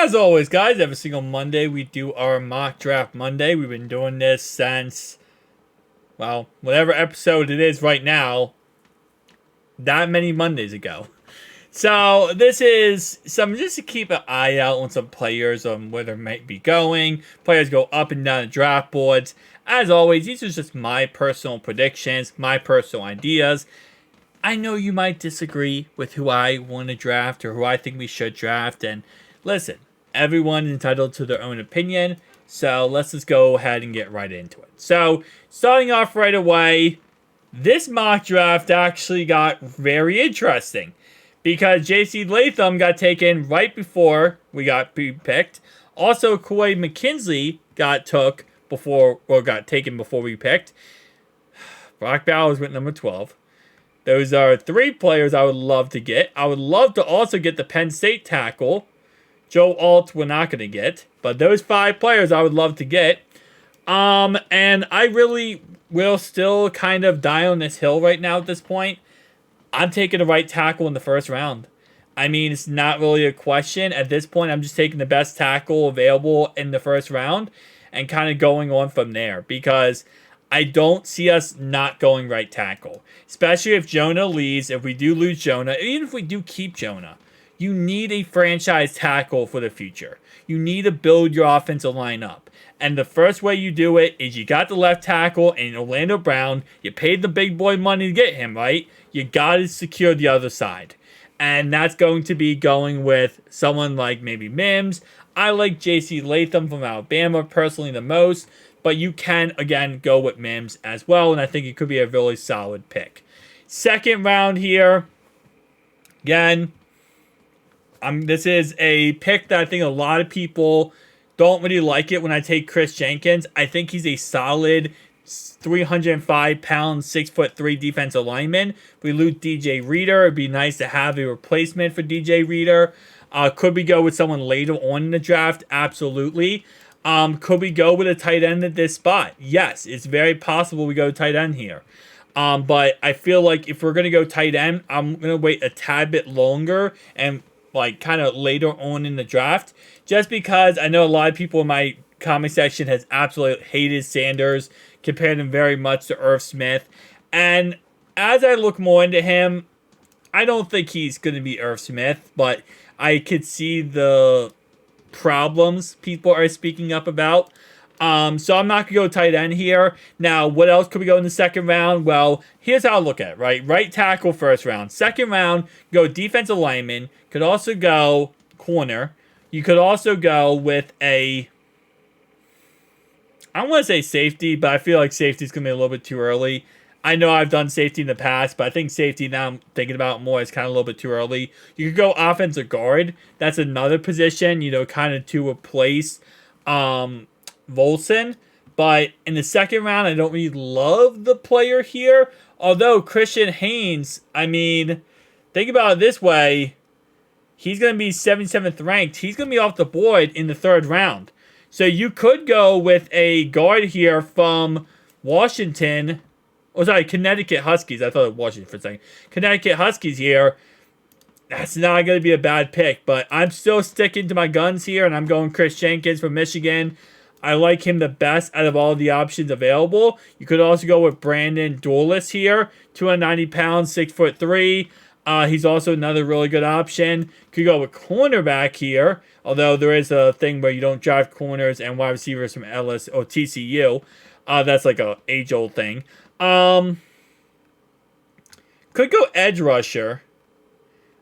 As always, guys, every single Monday we do our mock draft Monday. We've been doing this since, well, whatever episode it is right now, that many Mondays ago. So this is some just to keep an eye out on some players on where they might be going. Players go up and down the draft boards. As always, these are just my personal predictions, my personal ideas. I know you might disagree with who I want to draft or who I think we should draft. And listen, everyone's entitled to their own opinion. So let's just go ahead and get right into it. So starting off right away, this mock draft actually got very interesting because J.C. Latham got taken right before we got picked. Also, Kawhi McKinsley got taken before we picked. Brock Bowers went number 12. Those are three players I would love to get. I would love to also get the Penn State tackle. Joe Alt we're not going to get. But those five players I would love to get. And I really will still kind of die on this hill right now at this point. I'm taking the right tackle in the first round. I mean, it's not really a question. At this point, I'm just taking the best tackle available in the first round and kind of going on from there because I don't see us not going right tackle. Especially if Jonah leaves, if we do lose Jonah, even if we do keep Jonah. You need a franchise tackle for the future. You need to build your offensive line up. And the first way you do it is you got the left tackle in Orlando Brown. You paid the big boy money to get him, right? You got to secure the other side. And that's going to be going with someone like maybe Mims. I like J.C. Latham from Alabama personally the most. But you can, again, go with Mims as well. And I think it could be a really solid pick. Second round here. Again, this is a pick that I think a lot of people don't really like it when I take Chris Jenkins. I think he's a solid 305-pound, 6'3" defensive lineman. If we lose DJ Reader, it'd be nice to have a replacement for DJ Reader. Could we go with someone later on in the draft? Absolutely. Could we go with a tight end at this spot? Yes, it's very possible we go tight end here. But I feel like if we're going to go tight end, I'm going to wait a tad bit longer and like kind of later on in the draft, just because I know a lot of people in my comment section has absolutely hated Sanders, compared him very much to Irv Smith. And as I look more into him, I don't think he's going to be Irv Smith, but I could see the problems people are speaking up about. So I'm not going to go tight end here. Now, what else could we go in the second round? Well, here's how I look at it, right? Right tackle first round. Second round, go defensive lineman. Could also go corner. You could also go with I want to say safety, but I feel like safety is going to be a little bit too early. I know I've done safety in the past, but I think safety now I'm thinking about more is kind of a little bit too early. You could go offensive guard. That's another position, kind of to replace Volson. But in the second round, I don't really love the player here. Although Christian Haynes, I mean, think about it this way. He's going to be 77th ranked. He's going to be off the board in the third round. So you could go with a guard here from Washington. Oh, sorry, Connecticut Huskies. I thought it was Washington for a second. Connecticut Huskies here. That's not going to be a bad pick. But I'm still sticking to my guns here. And I'm going Chris Jenkins from Michigan. I like him the best out of all the options available. You could also go with Brandon Dorlus here. 290 pounds, 6'3". He's also another really good option. Could go with cornerback here. Although there is a thing where you don't draft corners and wide receivers from Ellis or TCU. That's like a age-old thing. Could go edge rusher.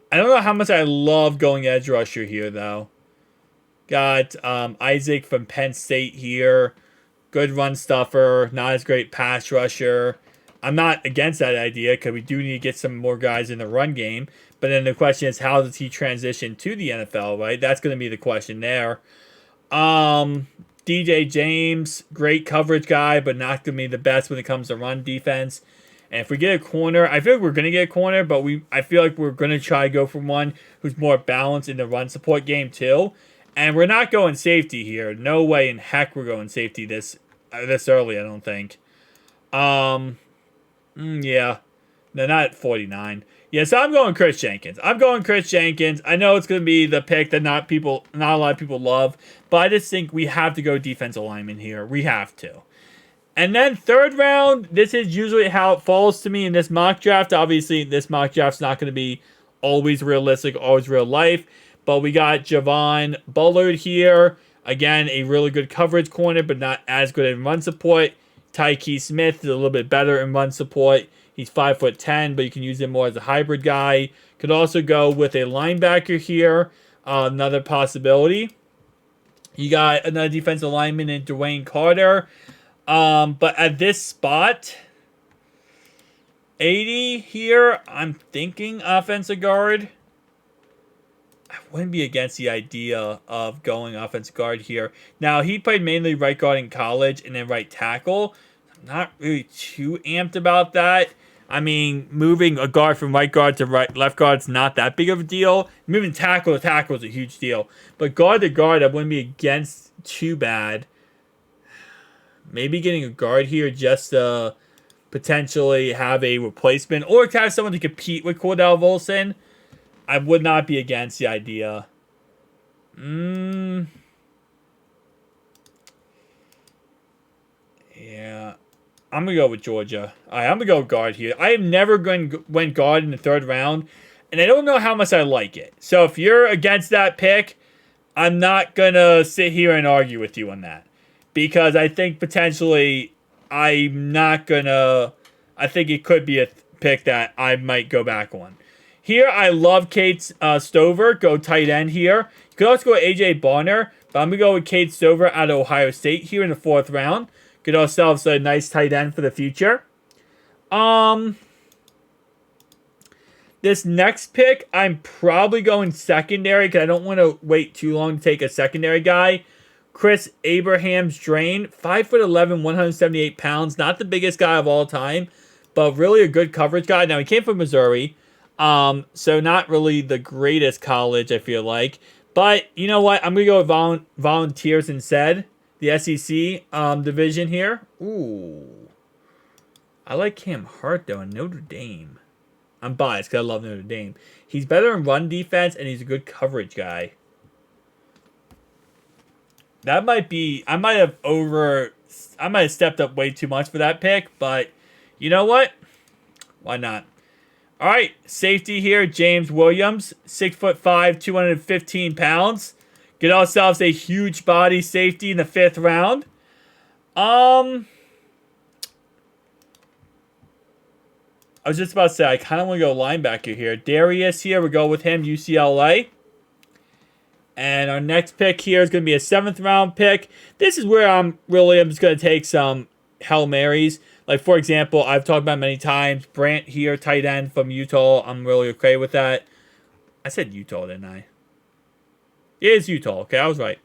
I don't know how much I love going edge rusher here, though. Got Isaac from Penn State here. Good run stuffer. Not as great pass rusher. I'm not against that idea because we do need to get some more guys in the run game. But then the question is, how does he transition to the NFL, right? That's going to be the question there. DJ James, great coverage guy, but not going to be the best when it comes to run defense. And if we get a corner, I feel like we're going to get a corner, but I feel like we're going to try to go for one who's more balanced in the run support game too. And we're not going safety here. No way in heck we're going safety this early, I don't think. Yeah. No, not at 49. Yeah, so I'm going Chris Jenkins. I'm going Chris Jenkins. I know it's going to be the pick that not a lot of people love, but I just think we have to go defensive lineman here. We have to. And then third round, this is usually how it falls to me in this mock draft. Obviously, this mock draft's not going to be always realistic, always real life. But we got Javon Bullard here. Again, a really good coverage corner, but not as good in run support. Tyke Smith is a little bit better in run support. He's 5'10", but you can use him more as a hybrid guy. Could also go with a linebacker here. Another possibility. You got another defensive lineman in Dwayne Carter. But at this spot, 80 here, I'm thinking offensive guard. I wouldn't be against the idea of going offensive guard here. Now, he played mainly right guard in college and then right tackle. I'm not really too amped about that. I mean, moving a guard from right guard to left guard is not that big of a deal. Moving tackle to tackle is a huge deal. But guard to guard, I wouldn't be against too bad. Maybe getting a guard here just to potentially have a replacement or to have someone to compete with Cordell Volson. I would not be against the idea. Yeah. I'm going to go with Georgia. All right, I'm going to go guard here. I have never went guard in the third round, and I don't know how much I like it. So if you're against that pick, I'm not going to sit here and argue with you on that. Because I think potentially I'm not going to... I think it could be a pick that I might go back on. Here, I love Kate Stover. Go tight end here. You could also go with A.J. Bonner, but I'm going to go with Kate Stover out of Ohio State here in the fourth round. Get ourselves a nice tight end for the future. This next pick, I'm probably going secondary because I don't want to wait too long to take a secondary guy. Chris Abrahams-Drain, 5'11", 178 pounds. Not the biggest guy of all time, but really a good coverage guy. Now, he came from Missouri, so not really the greatest college, I feel like. But you know what? I'm going to go with Volunteers instead. The SEC division here. Ooh. I like Cam Hart, though, in Notre Dame. I'm biased because I love Notre Dame. He's better in run defense, and he's a good coverage guy. That might be... I might have stepped up way too much for that pick, but you know what? Why not? All right, safety here, James Williams, 6'5", 215 pounds. Get ourselves a huge body safety in the fifth round. I was just about to say, I kind of want to go linebacker here. Darius here, we'll go with him, UCLA. And our next pick here is going to be a 7th round pick. This is where I'm just going to take some Hail Marys. Like, for example, I've talked about many times, Brant here, tight end from Utah. I'm really okay with that. I said Utah, didn't I? It is Utah. Okay, I was right.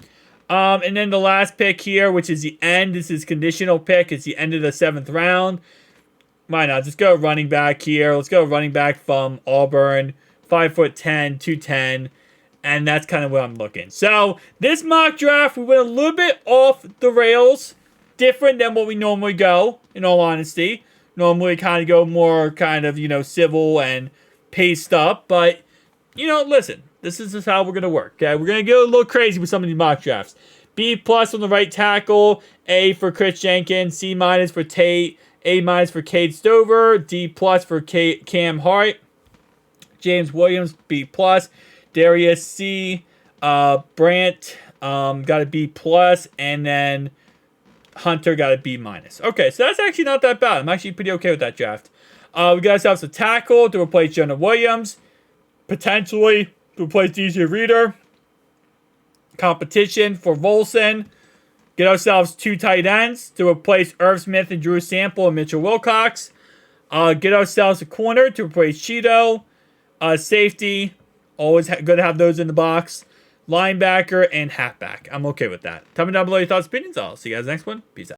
And then the last pick here, which is the end. This is conditional pick. It's the end of the 7th round. Why not? Just go running back here. Let's go running back from Auburn. 5'10", 210. And that's kind of where I'm looking. So, this mock draft, we went a little bit off the rails. Different than what we normally go, in all honesty. Normally kind of go more kind of, civil and paced up. But, listen. This is just how we're going to work, okay? We're going to go a little crazy with some of these mock drafts. B+ on the right tackle. A for Chris Jenkins. C- for Tate. A- for Cade Stover. D+ for Cam Hart. James Williams, B+. Darius C. Brant got a B+. And then Hunter got a B-. Okay, so that's actually not that bad. I'm actually pretty okay with that draft. We got ourselves a tackle to replace Jonah Williams. Potentially to replace DJ Reader. Competition for Volson. Get ourselves 2 tight ends to replace Irv Smith and Drew Sample and Mitchell Wilcox. Get ourselves a corner to replace Cheeto. Safety. Always good to have those in the box. Linebacker and halfback. I'm okay with that. Tell me down below your thoughts and opinions. I'll see you guys next one. Peace out.